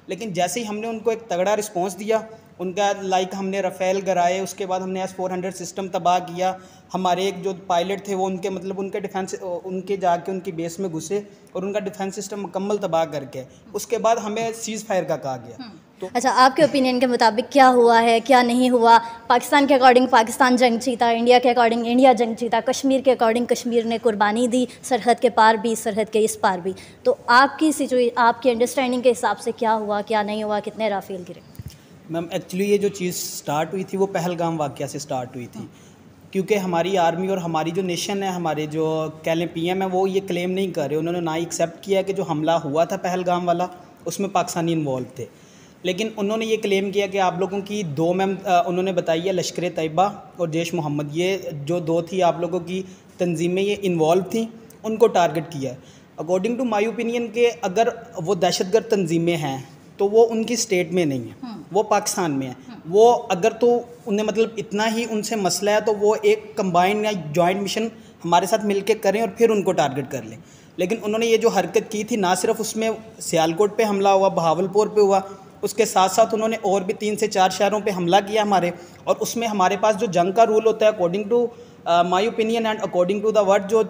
लेकिन जैसे ही हमने उनको एक तगड़ा रिस्पॉन्स दिया, उनका लाइक हमने राफेल गिराए, उसके बाद हमने S-400 सिस्टम तबाह किया। हमारे एक जो पायलट थे वो उनके मतलब उनके डिफेंस उनके जाके उनकी बेस में घुसे और उनका डिफेंस सिस्टम मुकम्मल तबाह करके उसके बाद हमें सीज़ फायर का कहा गया। तो अच्छा, आपके ओपिनियन के मुताबिक क्या हुआ है, क्या नहीं हुआ? पाकिस्तान के अकॉर्डिंग पाकिस्तान जंग जीता, इंडिया के अकॉर्डिंग इंडिया जंग जीता, कश्मीर के अकॉर्डिंग कश्मीर ने कुर्बानी दी, सरहद के पार भी, सरहद के इस पार भी। तो आपकी अंडरस्टैंडिंग के हिसाब से क्या हुआ, क्या नहीं हुआ, कितने राफेल गिरे? मैम एक्चुअली ये जो चीज़ स्टार्ट हुई थी वो पहलगाम वाक़या से स्टार्ट हुई थी, क्योंकि हमारी आर्मी और हमारी जो नेशन है, हमारे जो कह लें PM है, वो ये क्लेम नहीं कर रहे। उन्होंने ना ही एक्सेप्ट किया कि जो हमला हुआ था पहलगाम वाला उसमें पाकिस्तानी इन्वॉल्व थे, लेकिन उन्होंने ये क्लेम किया कि आप लोगों की दो मैम उन्होंने बताई है लश्कर तैयबा और जैश मोहम्मद, ये जो दो थी आप लोगों की तंजीमें ये इन्वॉल्व थी, उनको टारगेट किया है। अकॉर्डिंग टू माई ओपिनियन के अगर वो दहशतगर्द तंजीमें हैं तो वो उनकी स्टेट में नहीं है, वो पाकिस्तान में है। वो अगर तो उन्हें मतलब इतना ही उनसे मसला है तो वो एक कंबाइंड या जॉइंट मिशन हमारे साथ मिलकर करें और फिर उनको टारगेट कर लें। लेकिन उन्होंने ये जो हरकत की थी, ना सिर्फ उसमें सियालकोट पे हमला हुआ, बहावलपुर पे हुआ, उसके साथ साथ उन्होंने और भी 3 से 4 शहरों पे हमला किया हमारे। और उसमें हमारे पास जो जंग का रूल होता है according to my opinion and according to the word, जो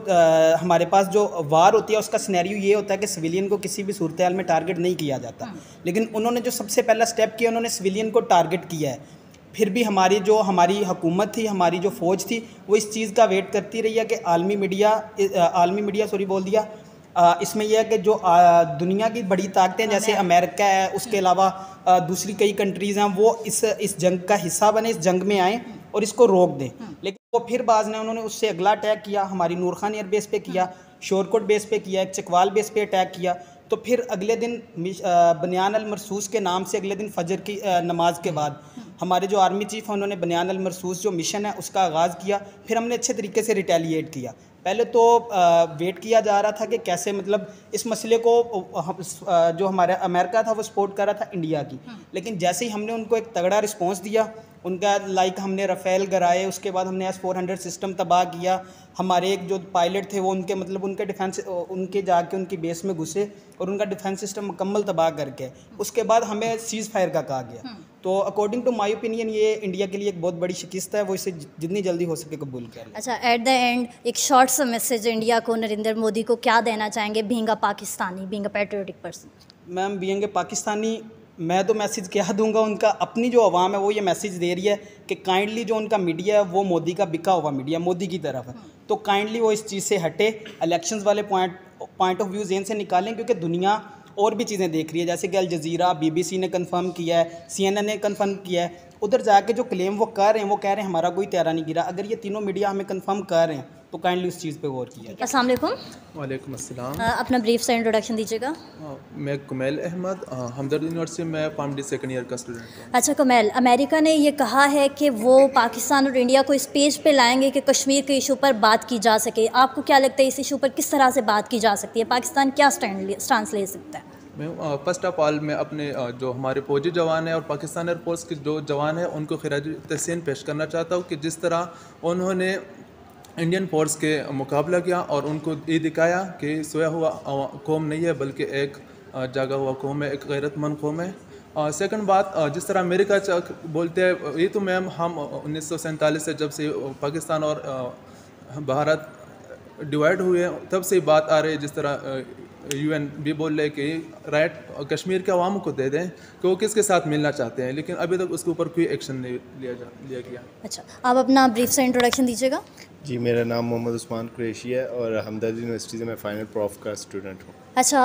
हमारे पास जो वार होती है उसका सिनेरियो ये होता है कि सिविलियन को किसी भी सूरत हाल में टारगेट नहीं किया जाता। लेकिन उन्होंने जो सबसे पहला स्टेप किया, उन्होंने सिविलियन को टारगेट किया है। फिर भी हमारी हुकूमत थी, हमारी जो फ़ौज थी, वो इस चीज़ का वेट करती रही है कि आलमी मीडिया सॉरी बोल दिया। इसमें यह है कि जो दुनिया की बड़ी ताकतें जैसे अमेरिका है, उसके अलावा दूसरी कई कंट्रीज़ हैं, वो इस जंग का हिस्सा बने, इस जंग में आएँ और इसको रोक दें। लेकिन वो फिर बाज़ ने उन्होंने उससे अगला अटैक किया, हमारी नूर खान एयर बेस पे किया, शोरकोट बेस पे किया, एक चकवाल बेस पे अटैक किया। तो फिर अगले दिन बनियान अल मरसूस के नाम से अगले दिन फजर की नमाज के बाद हमारे जो आर्मी चीफ़ हैं उन्होंने बनियान अल मरसूस जो मिशन है उसका आगाज़ किया। फिर हमने अच्छे तरीके से रिटेलिएट किया। पहले तो वेट किया जा रहा था कि कैसे मतलब इस मसले को जो हमारा अमेरिका था वो सपोर्ट कर रहा था इंडिया की, लेकिन जैसे ही हमने उनको एक तगड़ा रिस्पॉन्स दिया, उनका लाइक हमने राफेल गिराए, उसके बाद हमने S-400 सिस्टम तबाह किया। हमारे एक जो पायलट थे वो उनके मतलब उनके डिफेंस उनके जाके उनकी बेस में घुसे और उनका डिफेंस सिस्टम मुकम्मल तबाह करके उसके बाद हमें सीज़ फायर का कहा गया। तो अकॉर्डिंग टू माई ओपिनियन ये इंडिया के लिए एक बहुत बड़ी शिकस्त है, वो इसे जितनी जल्दी हो सके कबूल कर लें। अच्छा, एट द एंड एक शॉर्ट सा मैसेज इंडिया को, नरेंद्र मोदी को क्या देना चाहेंगे, being a Pakistani, being a patriotic person? Ma'am being a Pakistani, मैं तो मैसेज क्या दूंगा, उनका अपनी जो आवाम है वो ये मैसेज दे रही है कि काइंडली जो उनका मीडिया है वो मोदी का बिका हुआ मीडिया मोदी की तरफ है, तो काइंडली वो इस चीज़ से हटे, इलेक्शंस वाले पॉइंट ऑफ व्यू जेन से निकालें, क्योंकि दुनिया और भी चीज़ें देख रही है, जैसे कि अल जज़ीरा, BBC ने कंफर्म किया है, CNN ने कंफर्म किया है। उधर जाके जो क्लेम वो कर रहे हैं, वो कह रहे हैं हमारा कोई त्यारा नहीं गिरा। अगर ये तीनों मीडिया हमें कंफर्म कर रहे हैं तो काइंडली उस चीज़ पे गौर किया। अस्सलाम वालेकुम। वालेकुम अस्सलाम। अपना ब्रीफ सा इंट्रोडक्शन दीजिएगा। मैं कुमैल अहमद, हमदर्द यूनिवर्सिटी में PharmD सेकंड ईयर का स्टूडेंट हूँ। अच्छा कुमैल, अमेरिका ने ये कहा है कि वो पाकिस्तान और इंडिया को इस पेज पे लाएंगे कि कश्मीर के इशू पर बात की जा सके। आपको क्या लगता है इस इशू पर किस तरह से बात की जा सकती है? पाकिस्तान क्या स्टांस ले सकता है? मैं फ़र्स्ट ऑफ ऑल मैं अपने जो हमारे फौजी जवान हैं और पाकिस्तान एयरफोर्स के जो जवान हैं उनको खिराज तहसीन पेश करना चाहता हूँ कि जिस तरह उन्होंने इंडियन फोर्स के मुकाबला किया और उनको ये दिखाया कि सोया हुआ कौम नहीं है बल्कि एक जागा हुआ कौम है, एक गैरतमंद कौम है। सेकंड बात, जिस तरह अमेरिका बोलते हैं, ये तो मैम हम 1947 से जब से पाकिस्तान और भारत डिवाइड हुए तब से बात आ रही है, जिस तरह UN भी बोल रहे कि राइट कश्मीर के अवाम को दे दें कि वो किसके साथ मिलना चाहते हैं, लेकिन अभी तक उसके ऊपर कोई एक्शन नहीं लिया गया। अच्छा, आप अपना ब्रीफ से इंट्रोडक्शन दीजिएगा। जी, मेरा नाम मोहम्मद उस्मान कुरैशी है और हमदर्द यूनिवर्सिटी से मैं फाइनल प्रोफ का स्टूडेंट हूँ। अच्छा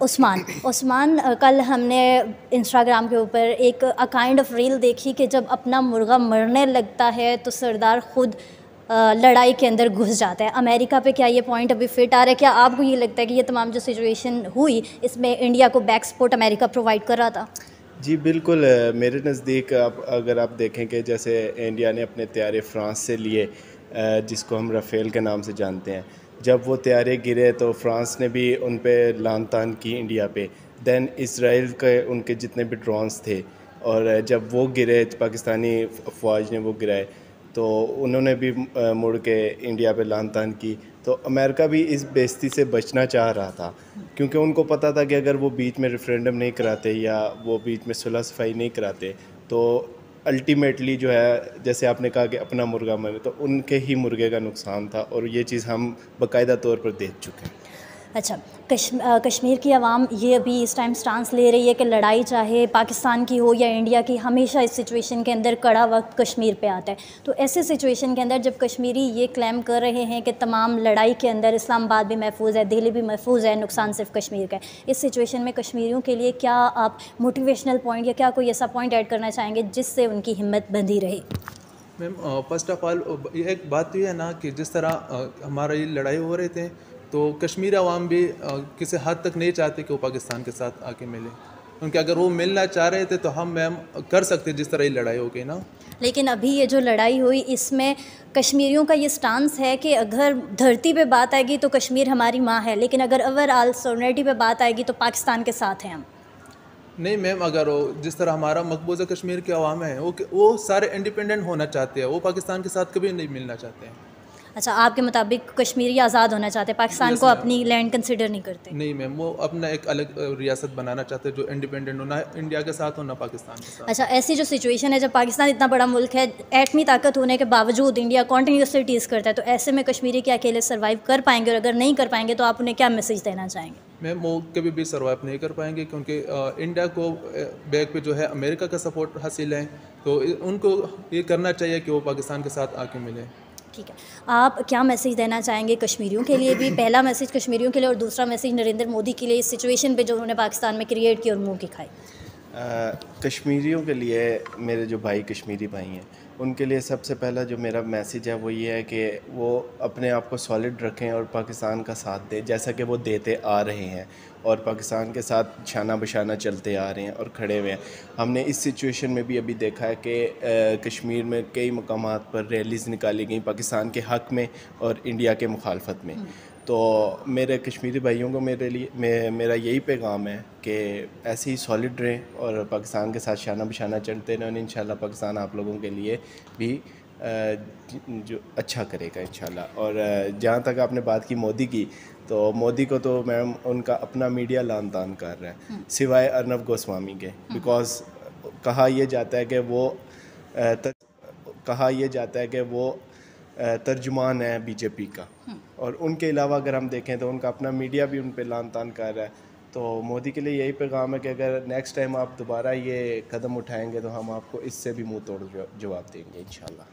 उस्मान, कल हमने इंस्टाग्राम के ऊपर एक काइंड ऑफ रील देखी कि जब अपना मुर्गा मरने लगता है तो सरदार खुद लड़ाई के अंदर घुस जाता है। अमेरिका पे क्या ये पॉइंट अभी फिट आ रहा है? क्या आपको ये लगता है कि ये तमाम जो सिचुएशन हुई इसमें इंडिया को बैक सपोर्ट अमेरिका प्रोवाइड कर रहा था? जी बिल्कुल, मेरे नज़दीक अगर आप देखें कि जैसे इंडिया ने अपने तैयारे फ्रांस से लिए, जिसको हम राफेल के नाम से जानते हैं, जब वो तैयारे गिरे तो फ्रांस ने भी उन पर लान तान की इंडिया पे। दैन इसराइल के उनके जितने भी ड्रोन्स थे और जब वो गिरे पाकिस्तानी फ़ौज ने वो गिराए, तो उन्होंने भी मुड़ के इंडिया पे लान तान की। तो अमेरिका भी इस बेइज्जती से बचना चाह रहा था, क्योंकि उनको पता था कि अगर वो बीच में रेफरेंडम नहीं कराते या वो बीच में सुलह सफाई नहीं कराते तो अल्टीमेटली जो है, जैसे आपने कहा कि अपना मुर्गा मरे, तो उनके ही मुर्गे का नुकसान था, और ये चीज़ हम बाकायदा तौर पर देख चुके हैं। अच्छा, कश्मीर की आवाम ये अभी इस टाइम स्टांस ले रही है कि लड़ाई चाहे पाकिस्तान की हो या इंडिया की, हमेशा इस सिचुएशन के अंदर कड़ा वक्त कश्मीर पे आता है। तो ऐसे सिचुएशन के अंदर जब कश्मीरी ये क्लेम कर रहे हैं कि तमाम लड़ाई के अंदर इस्लामाबाद भी महफूज है, दिल्ली भी महफूज है, नुकसान सिर्फ कश्मीर का है, इस सिचुएशन में कश्मीरियों के लिए क्या आप मोटिवेशनल पॉइंट या क्या कोई ऐसा पॉइंट ऐड करना चाहेंगे जिससे उनकी हिम्मत बंधी रहे? मैम, फर्स्ट ऑफ ऑल एक बात तो ये है ना कि जिस तरह हमारा ये लड़ाई हो रहे थे, तो कश्मीर अवाम भी किसी हद तक नहीं चाहते कि वो पाकिस्तान के साथ आके मिले, क्योंकि अगर वो मिलना चाह रहे थे तो हम मैम कर सकते जिस तरह ये लड़ाई हो गई ना। लेकिन अभी ये जो लड़ाई हुई इसमें कश्मीरियों का ये स्टांस है कि अगर धरती पे बात आएगी तो कश्मीर हमारी माँ है, लेकिन अगर ओवरऑल सोवरेनिटी पे बात आएगी तो पाकिस्तान के साथ हैं हम। नहीं मैम, अगर वो जिस तरह हमारा मकबूजा कश्मीर के अवाम है वो सारे इंडिपेंडेंट होना चाहते हैं, वो पाकिस्तान के साथ कभी नहीं मिलना चाहते हैं। अच्छा, आपके मुताबिक कश्मीरी आज़ाद होना चाहते हैं, पाकिस्तान को अपनी लैंड कंसिडर नहीं करते? नहीं मैम, वो अपना एक अलग रियासत बनाना चाहते हैं जो इंडिपेंडेंट होना इंडिया के साथ होना पाकिस्तान के साथ। अच्छा, ऐसी जो सिचुएशन है जब पाकिस्तान इतना बड़ा मुल्क है, एटमी ताकत होने के बावजूद इंडिया कॉन्टीन्यूसली टीज करता है, तो ऐसे में कश्मीरी क्या अकेले सर्वाइव कर पाएंगे, और अगर नहीं कर पाएंगे तो आप उन्हें क्या मैसेज देना चाहेंगे? मैम, वो कभी भी सर्वाइव नहीं कर पाएंगे, क्योंकि इंडिया को बैक पे जो है अमेरिका का सपोर्ट हासिल है, तो उनको ये करना चाहिए कि वो पाकिस्तान के साथ आके मिले। ठीक है, आप क्या मैसेज देना चाहेंगे कश्मीरियों के लिए भी? पहला मैसेज कश्मीरियों के लिए और दूसरा मैसेज नरेंद्र मोदी के लिए इस सिचुएशन पे जो उन्होंने पाकिस्तान में क्रिएट की और मुंह की खाई। कश्मीरियों के लिए, मेरे जो भाई कश्मीरी भाई हैं, उनके लिए सबसे पहला जो मेरा मैसेज है वो ये है कि वो अपने आप को सॉलिड रखें और पाकिस्तान का साथ दें, जैसा कि वो देते आ रहे हैं और पाकिस्तान के साथ शाना बशाना चलते आ रहे हैं और खड़े हुए हैं। हमने इस सिचुएशन में भी अभी देखा है कि कश्मीर में कई मकामात पर रैलीज़ निकाली गई पाकिस्तान के हक़ में और इंडिया के मुखालफत में। तो मेरे कश्मीरी भाइयों को मेरा यही पैगाम है कि ऐसे ही सॉलिड रहें और पाकिस्तान के साथ शाना बशाना चलते रहें, इंशाल्लाह पाकिस्तान आप लोगों के लिए भी जो अच्छा करेगा इंशाल्लाह। और जहाँ तक आपने बात की मोदी की, तो मोदी को तो मैम उनका अपना मीडिया लान तान कर रहा है, सिवाय अर्नब गोस्वामी के, बिकॉज़ कहा यह जाता है कि वो तर्जुमान है बीजेपी का, और उनके अलावा अगर हम देखें तो उनका अपना मीडिया भी उन पे लान तान कर रहा है। तो मोदी के लिए यही पैगाम है कि अगर नेक्स्ट टाइम आप दोबारा ये कदम उठाएंगे तो हम आपको इससे भी मुंह तोड़ जवाब देंगे इंशाल्लाह।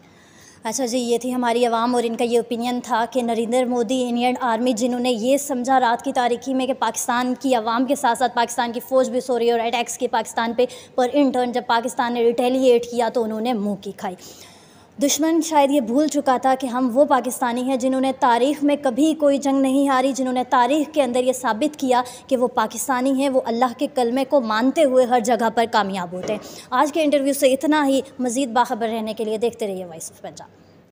अच्छा जी, ये थी हमारी आवाम और इनका ये ओपिनियन था कि नरेंद्र मोदी, इंडियन आर्मी, जिन्होंने ये समझा रात की तारीकी में कि पाकिस्तान की आवाम के साथ साथ पाकिस्तान की फ़ौज भी सो रही है और अटैक्स की पाकिस्तान पे, पर इन टर्न जब पाकिस्तान ने रिटेलिएट किया तो उन्होंने मुँह की खाई। दुश्मन शायद ये भूल चुका था कि हम वो पाकिस्तानी हैं जिन्होंने तारीख़ में कभी कोई जंग नहीं हारी, जिन्होंने तारीख़ के अंदर ये साबित किया कि वो पाकिस्तानी हैं, वो अल्लाह के कलमे को मानते हुए हर जगह पर कामयाब होते हैं। आज के इंटरव्यू से इतना ही। मज़ीद बाखबर रहने के लिए देखते रहिए वॉइस ऑफ पंजाब।